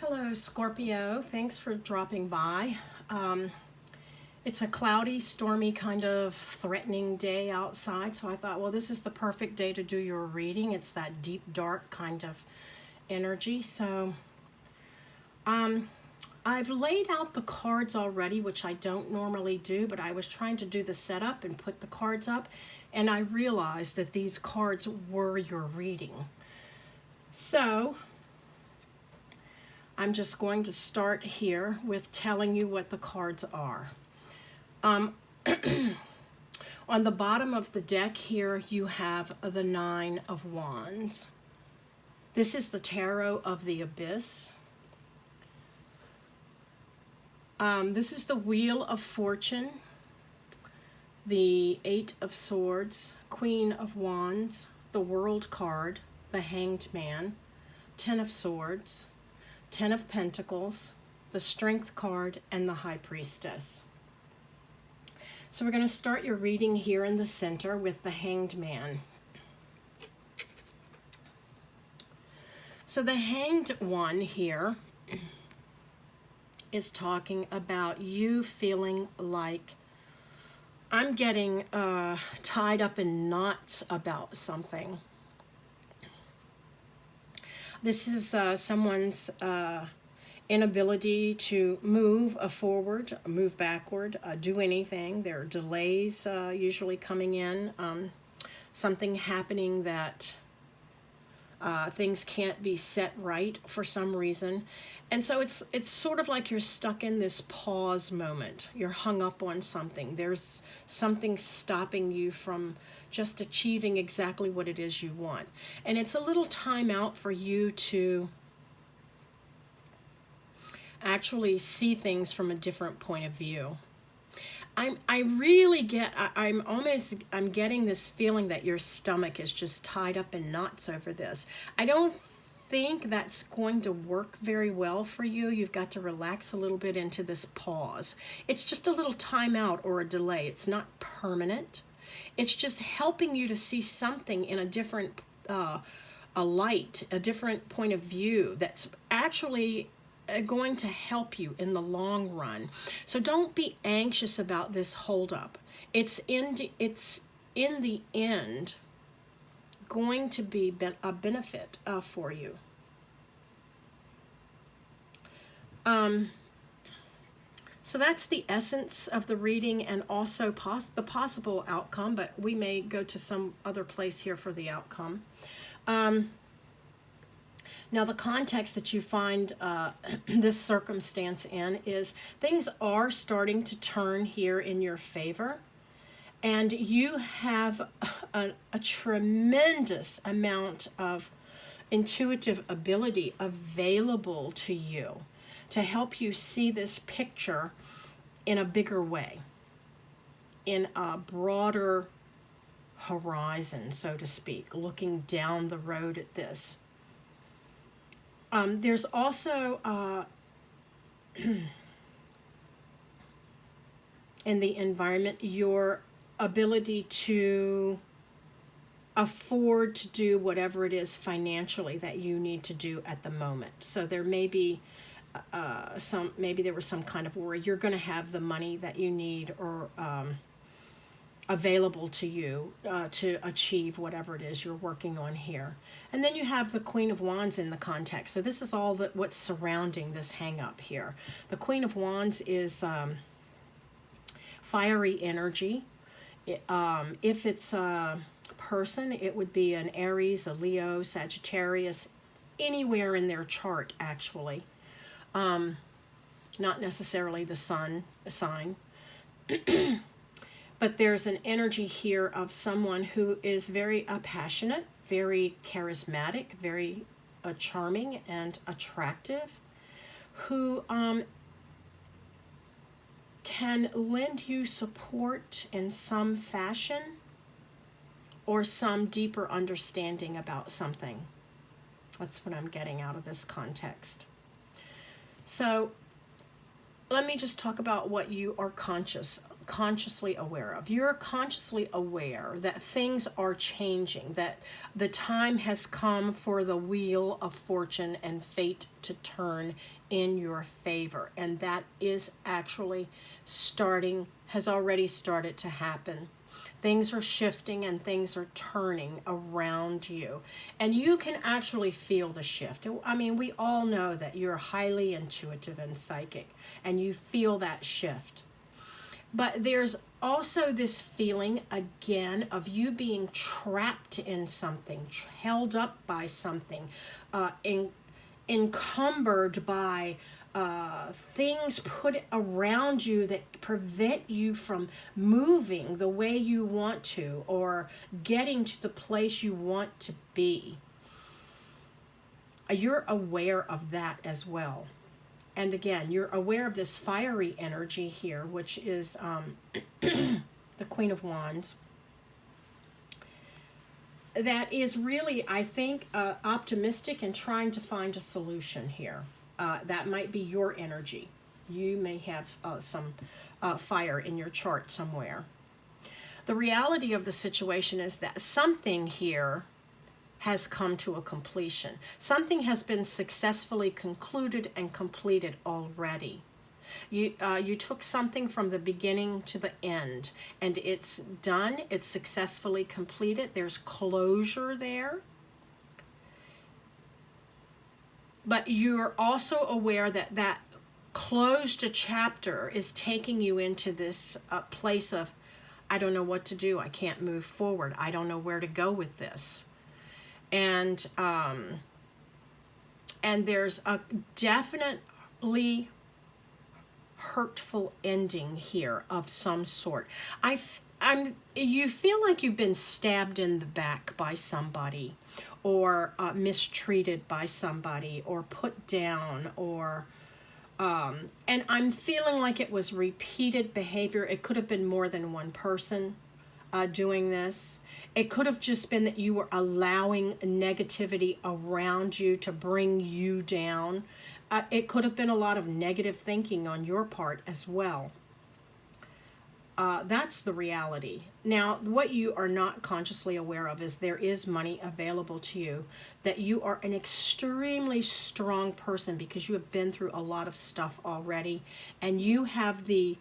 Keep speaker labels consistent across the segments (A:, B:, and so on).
A: Hello, Scorpio. Thanks for dropping by. It's a cloudy, stormy, kind of threatening day outside, so I thought, well, this is the perfect day to do your reading. It's that deep, dark kind of energy. So I've laid out the cards already, which I don't normally do, but I was trying to do the setup and put the cards up, and I realized that these cards were your reading. So I'm just going to start here with telling you what the cards are. On the bottom of the deck here, you have the Nine of Wands. This is the Tarot of the Abyss. This is the Wheel of Fortune, the Eight of Swords, Queen of Wands, the World card, the Hanged Man, Ten of Swords, Ten of Pentacles, the Strength card, and the High Priestess. So we're going to start your reading here in the center with the Hanged Man. So the Hanged One here is talking about you feeling like, I'm getting tied up in knots about something. This is someone's inability to move forward, move backward, do anything. There are delays usually coming in, something happening that things can't be set right for some reason. And so it's sort of like you're stuck in this pause moment. You're hung up on something. There's something stopping you from just achieving exactly what it is you want. And it's a little time out for you to actually see things from a different point of view. I'm getting this feeling that your stomach is just tied up in knots over this. I don't think that's going to work very well for you. You've got to relax a little bit into this pause. It's just a little timeout or a delay. It's not permanent. It's just helping you to see something in a different a light, a different point of view that's actually going to help you in the long run. So don't be anxious about this holdup. It's in the end going to be a benefit for you. So that's the essence of the reading and also the possible outcome, but we may go to some other place here for the outcome. Now, the context that you find this circumstance in is things are starting to turn here in your favor, and you have a tremendous amount of intuitive ability available to you to help you see this picture in a bigger way, in a broader horizon, so to speak, looking down the road at this. There's also in the environment your ability to afford to do whatever it is financially that you need to do at the moment. So there may be maybe there was some kind of worry you're going to have the money that you need or available to you to achieve whatever it is you're working on here. And then you have the Queen of Wands in the context. So this is all what's surrounding this hang up here. The Queen of Wands is fiery energy. If it's a person, it would be an Aries, a Leo, Sagittarius, anywhere in their chart actually. Not necessarily the sun sign. But there's an energy here of someone who is very passionate, very charismatic, very charming and attractive, who can lend you support in some fashion or some deeper understanding about something. That's what I'm getting out of this context. So let me just talk about what you are conscious consciously aware of. You're consciously aware that things are changing, that the time has come for the wheel of fortune and fate to turn in your favor. And that is actually has already started to happen. Things are shifting and things are turning around you. And you can actually feel the shift. I mean, we all know that you're highly intuitive and psychic, and you feel that shift. But there's also this feeling, again, of you being trapped in something, held up by something, encumbered by things put around you that prevent you from moving the way you want to or getting to the place you want to be. You're aware of that as well. And again, you're aware of this fiery energy here, which is the Queen of Wands. That is really, I think, optimistic and trying to find a solution here. That might be your energy. You may have some fire in your chart somewhere. The reality of the situation is that something here has come to a completion. Something has been successfully concluded and completed already. You took something from the beginning to the end, and it's done. It's successfully completed. There's closure there. But you're also aware that that closed chapter is taking you into this place of, I don't know what to do. I can't move forward. I don't know where to go with this. And there's a definitely hurtful ending here of some sort. You feel like you've been stabbed in the back by somebody, or mistreated by somebody, or put down, or and I'm feeling like it was repeated behavior. It could have been more than one person doing this. It could have just been that you were allowing negativity around you to bring you down. It could have been a lot of negative thinking on your part as well. That's the reality. Now, what you are not consciously aware of is there is money available to you, that you are an extremely strong person because you have been through a lot of stuff already, and you have the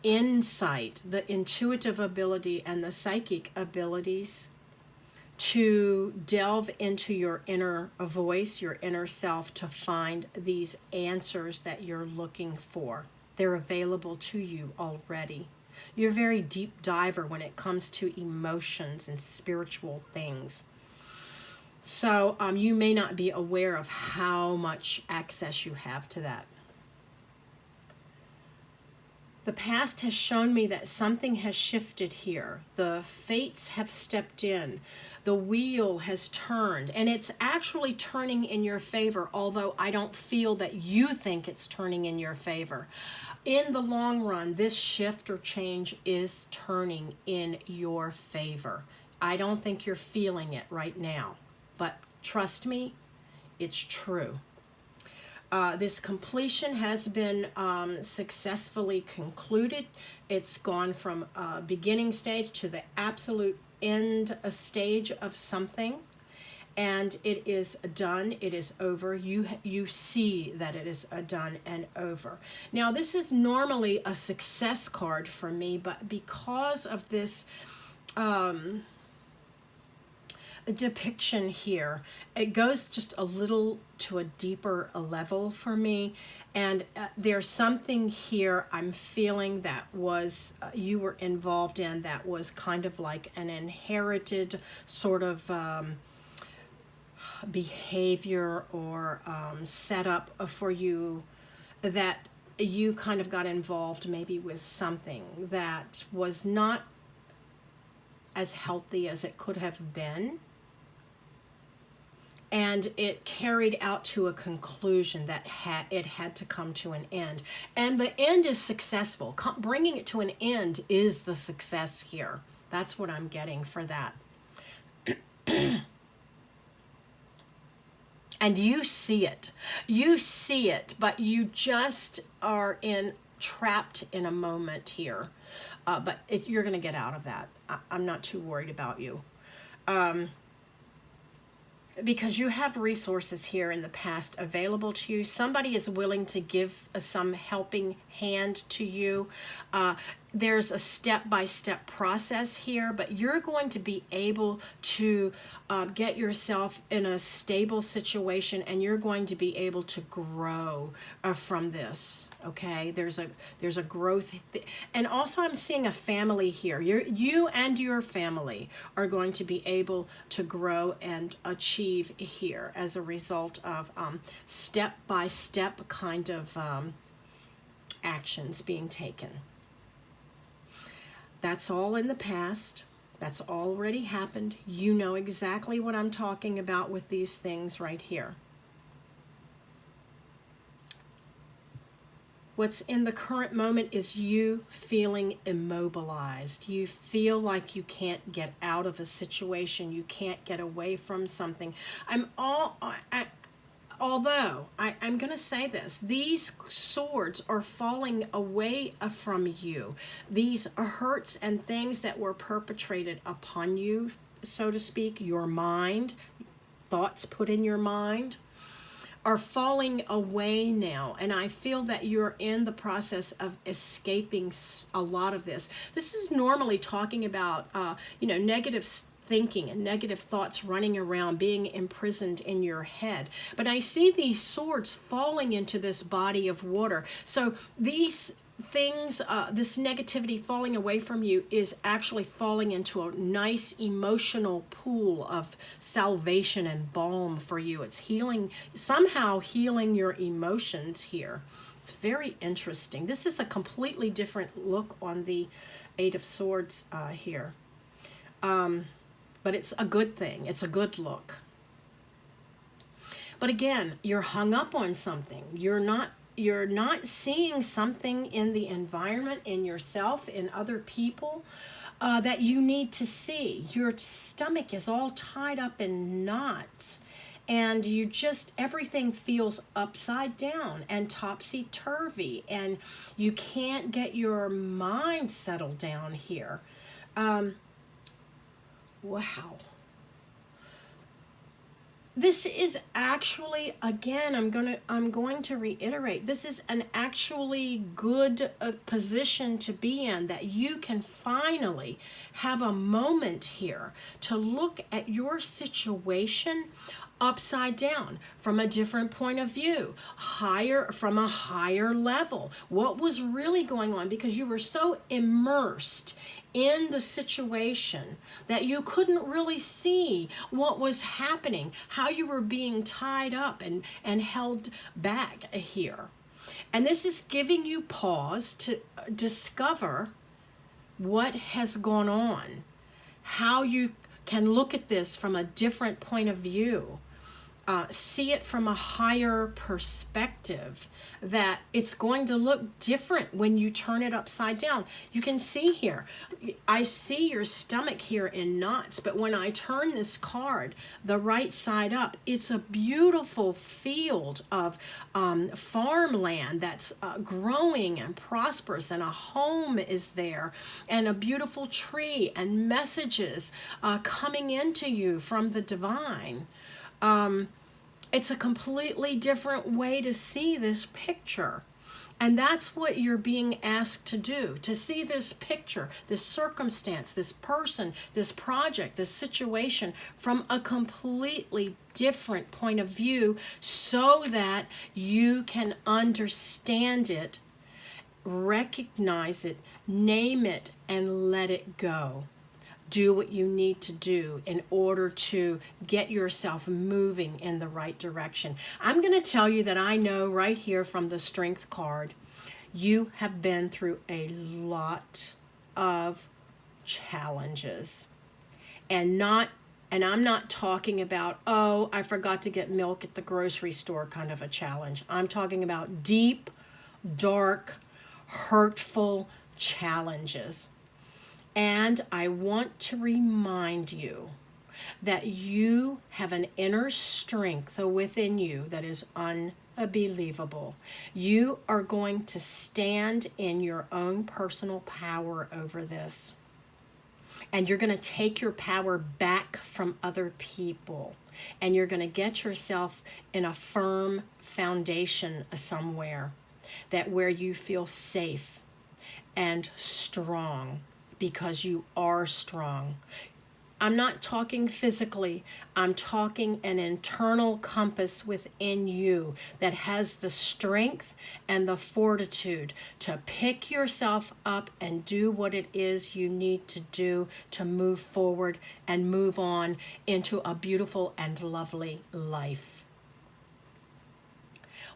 A: insight, the intuitive ability, and the psychic abilities to delve into your inner voice, your inner self, to find these answers that you're looking for. They're available to you already. You're a very deep diver when it comes to emotions and spiritual things. So you may not be aware of how much access you have to that. The past has shown me that something has shifted here. The fates have stepped in. The wheel has turned, and it's actually turning in your favor, although I don't feel that you think it's turning in your favor. In the long run, this shift or change is turning in your favor. I don't think you're feeling it right now, but trust me, it's true. This completion has been successfully concluded. It's gone from beginning stage to the absolute end stage of something, and it is done. It is over. You see that it is done and over. Now, this is normally a success card for me, but because of this depiction here, it goes just a little to a deeper level for me, and there's something here I'm feeling that was you were involved in that was kind of like an inherited sort of behavior or setup for you, that you kind of got involved maybe with something that was not as healthy as it could have been. And it carried out to a conclusion that it had to come to an end. And the end is successful. Bringing it to an end is the success here. That's what I'm getting for that. And you see it. You see it, but you just are trapped in a moment here. but you're going to get out of that. I'm not too worried about you. Because you have resources here in the past available to you. Somebody is willing to give some helping hand to you. There's a step-by-step process here, but you're going to be able to get yourself in a stable situation, and you're going to be able to grow from this. Okay, there's a growth, and also I'm seeing a family here. You and your family are going to be able to grow and achieve here as a result of step-by-step kind of actions being taken. That's all in the past. That's already happened. You know exactly what I'm talking about with these things right here. What's in the current moment is you feeling immobilized. You feel like you can't get out of a situation. You can't get away from something. Although I'm going to say this, these swords are falling away from you. These hurts and things that were perpetrated upon you, so to speak, your mind, thoughts put in your mind, are falling away now. And I feel that you're in the process of escaping a lot of this. This is normally talking about, negative thinking and negative thoughts running around, being imprisoned in your head. But I see these swords falling into this body of water. So these things, this negativity falling away from you is actually falling into a nice emotional pool of salvation and balm for you. It's healing, somehow healing your emotions here. It's very interesting. This is a completely different look on the Eight of Swords here. But it's a good thing. It's a good look. But again, you're hung up on something. You're not seeing something in the environment, in yourself, in other people that you need to see. Your stomach is all tied up in knots, and everything feels upside down and topsy-turvy, and you can't get your mind settled down here. Wow. This is actually, again, I'm going to reiterate, this is an actually good position to be in, that you can finally have a moment here to look at your situation upside down, from a different point of view, from a higher level. What was really going on? Because you were so immersed in the situation that you couldn't really see what was happening, how you were being tied up and held back here. And this is giving you pause to discover what has gone on, how you can look at this from a different point of view. See it from a higher perspective, that it's going to look different when you turn it upside down. You can see here, I see your stomach here in knots, but when I turn this card the right side up, it's a beautiful field of farmland that's growing and prosperous, and a home is there, and a beautiful tree, and messages coming into you from the divine. It's a completely different way to see this picture. And that's what you're being asked to do, to see this picture, this circumstance, this person, this project, this situation from a completely different point of view, so that you can understand it, recognize it, name it, and let it go. Do what you need to do in order to get yourself moving in the right direction. I'm going to tell you that I know right here from the Strength card, you have been through a lot of challenges. And I'm not talking about, oh, I forgot to get milk at the grocery store kind of a challenge. I'm talking about deep, dark, hurtful challenges. And I want to remind you that you have an inner strength within you that is unbelievable. You are going to stand in your own personal power over this. And you're going to take your power back from other people. And you're going to get yourself in a firm foundation somewhere, that where you feel safe and strong, because you are strong. I'm not talking physically. I'm talking an internal compass within you that has the strength and the fortitude to pick yourself up and do what it is you need to do to move forward and move on into a beautiful and lovely life.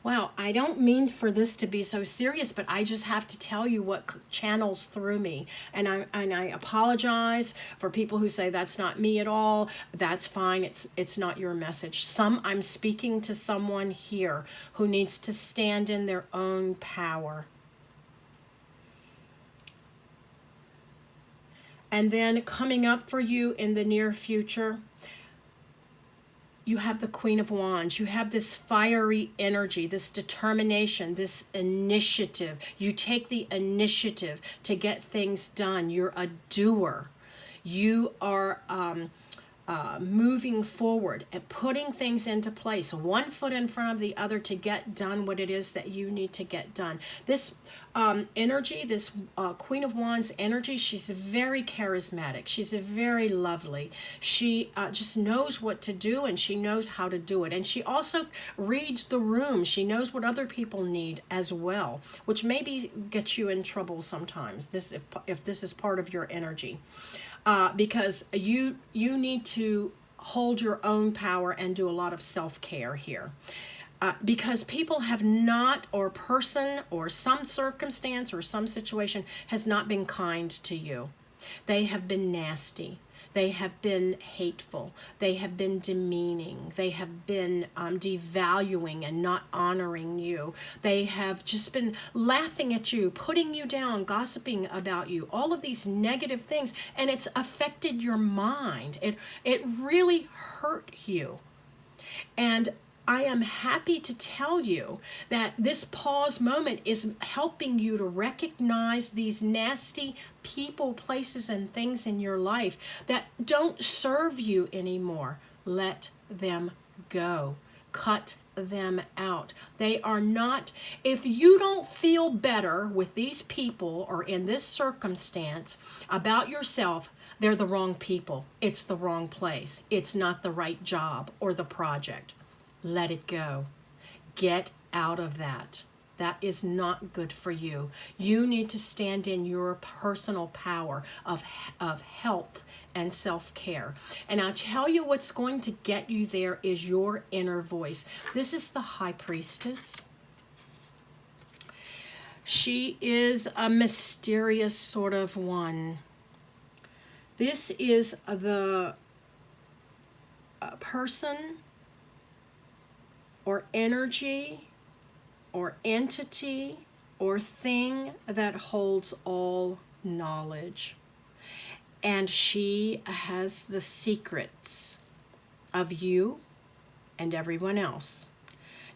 A: Wow, I don't mean for this to be so serious, but I just have to tell you what channels through me. And I apologize for people who say that's not me at all. That's fine. It's not your message. I'm speaking to someone here who needs to stand in their own power. And then coming up for you in the near future, you have the Queen of Wands. You have this fiery energy, this determination, this initiative. You take the initiative to get things done. You're a doer. You are moving forward and putting things into place, one foot in front of the other, to get done what it is that you need to get done. This energy, this Queen of Wands energy, she's very charismatic. She's very lovely. She just knows what to do, and she knows how to do it. And she also reads the room. She knows what other people need as well, which maybe gets you in trouble sometimes, if this is part of your energy. Because you need to hold your own power and do a lot of self-care here. Because people have not, or person, or some circumstance, or some situation has not been kind to you. They have been nasty. They have been hateful. They have been demeaning. They have been devaluing and not honoring you. They have just been laughing at you, putting you down, gossiping about you, all of these negative things, and it's affected your mind. It really hurt you. And I am happy to tell you that this pause moment is helping you to recognize these nasty people, places, and things in your life that don't serve you anymore. Let them go. Cut them out. They are not, if you don't feel better with these people or in this circumstance about yourself, they're the wrong people. It's the wrong place. It's not the right job or the project. Let it go. Get out of that. That is not good for you. You need to stand in your personal power of health and self-care. And I'll tell you what's going to get you there is your inner voice. This is the High Priestess. She is a mysterious sort of one. This is the person or energy or entity or thing that holds all knowledge. And she has the secrets of you and everyone else.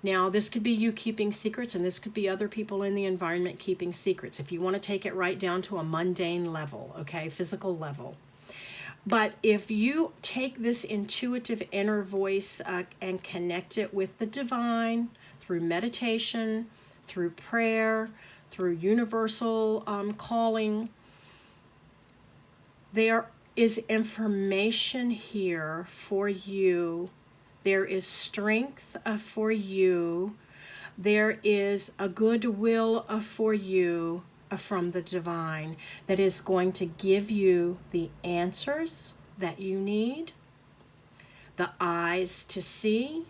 A: Now, this could be you keeping secrets, and this could be other people in the environment keeping secrets, if you want to take it right down to a mundane level, okay, physical level. But if you take this intuitive inner voice and connect it with the divine through meditation, through prayer, through universal calling, there is information here for you. There is strength for you. There is a goodwill for you from the divine that is going to give you the answers that you need, the eyes to see,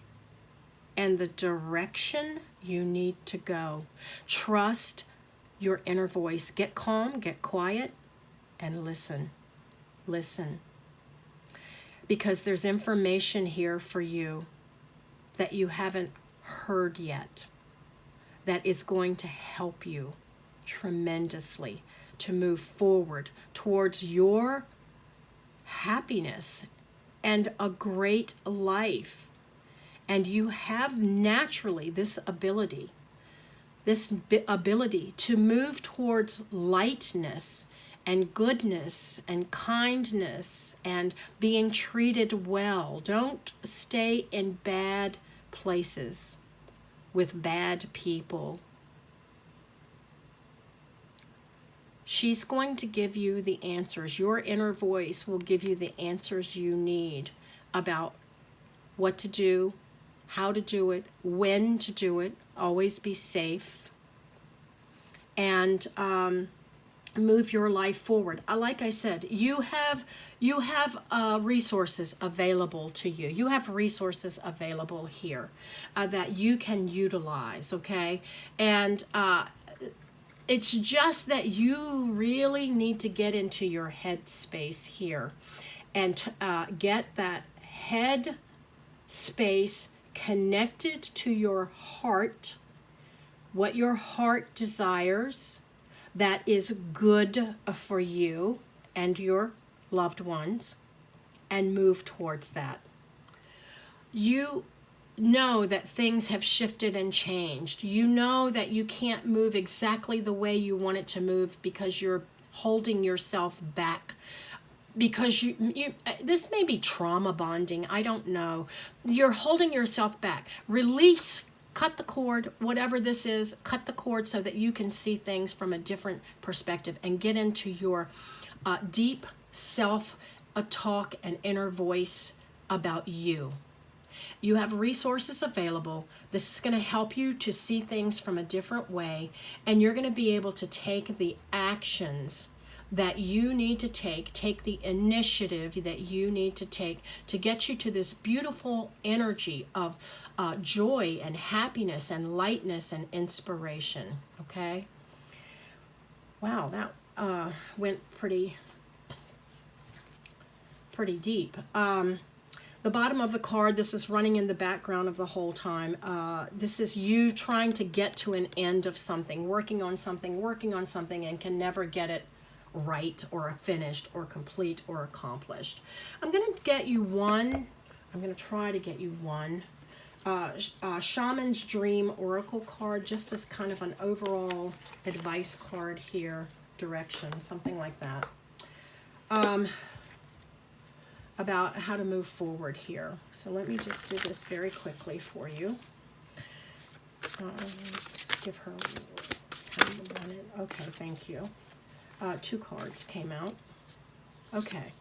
A: and the direction you need to go. Trust your inner voice. Get calm, get quiet, and listen. Listen. Because there's information here for you that you haven't heard yet that is going to help you tremendously to move forward towards your happiness and a great life And you have naturally this ability to move towards lightness and goodness and kindness and being treated well. Don't stay in bad places with bad people. She's going to give you the answers. Your inner voice will give you the answers you need about what to do, how to do it, when to do it. Always be safe. And move your life forward. Like I said, you have resources available to you. You have resources available here that you can utilize, okay? And it's just that you really need to get into your head space here and get that head space connected to your heart, what your heart desires that is good for you and your loved ones, and move towards that. You know that things have shifted and changed. You know that you can't move exactly the way you want it to move because you're holding yourself back. Because you this may be trauma bonding, I don't know. You're holding yourself back. Release, cut the cord, whatever this is, cut the cord so that you can see things from a different perspective and get into your deep self-talk and inner voice about you. You have resources available. This is going to help you to see things from a different way, and you're going to be able to take the actions that you need to take the initiative that you need to take to get you to this beautiful energy of joy and happiness and lightness and inspiration, okay? Wow, that went pretty deep. The bottom of the card, this is running in the background of the whole time. This is you trying to get to an end of something, working on something, and can never get it right or finished or complete or accomplished. I'm going to get you one. I'm going to try to get you one Shaman's Dream Oracle card, just as kind of an overall advice card here, direction, something like that. About how to move forward here. So let me just do this very quickly for you. Just give her time on it. Okay, thank you. 2 cards came out. Okay.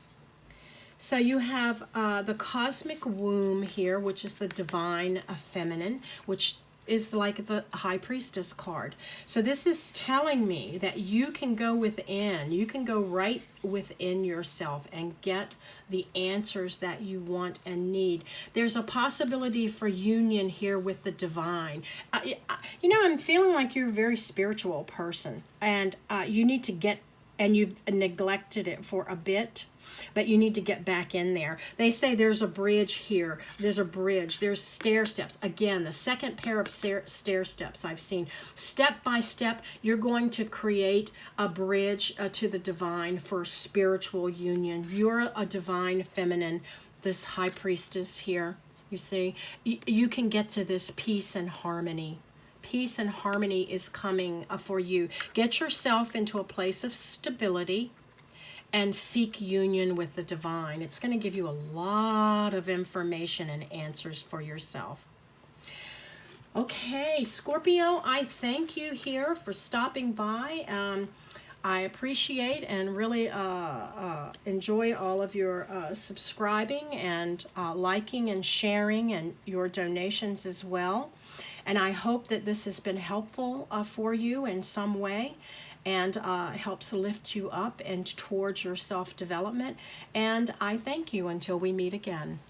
A: So you have the Cosmic Womb here, which is the Divine Feminine, which is like the High Priestess card. So this is telling me that you can go within, you can go right within yourself and get the answers that you want and need. There's a possibility for union here with the divine. You know, I'm feeling like you're a very spiritual person, and you need to get, and you've neglected it for a bit, but you need to get back in there. They say there's a bridge here. There's a bridge. There's stair steps. Again, the second pair of stair steps I've seen. Step by step, you're going to create a bridge to the divine for spiritual union. You're a divine feminine, this high priestess here, you see. You can get to this peace and harmony. Peace and harmony is coming for you. Get yourself into a place of stability and seek union with the divine. It's going to give you a lot of information and answers for yourself. Okay, Scorpio, I thank you here for stopping by. I appreciate and really enjoy all of your subscribing and liking and sharing, and your donations as well. And I hope that this has been helpful for you in some way, and helps lift you up and towards your self-development. And I thank you until we meet again.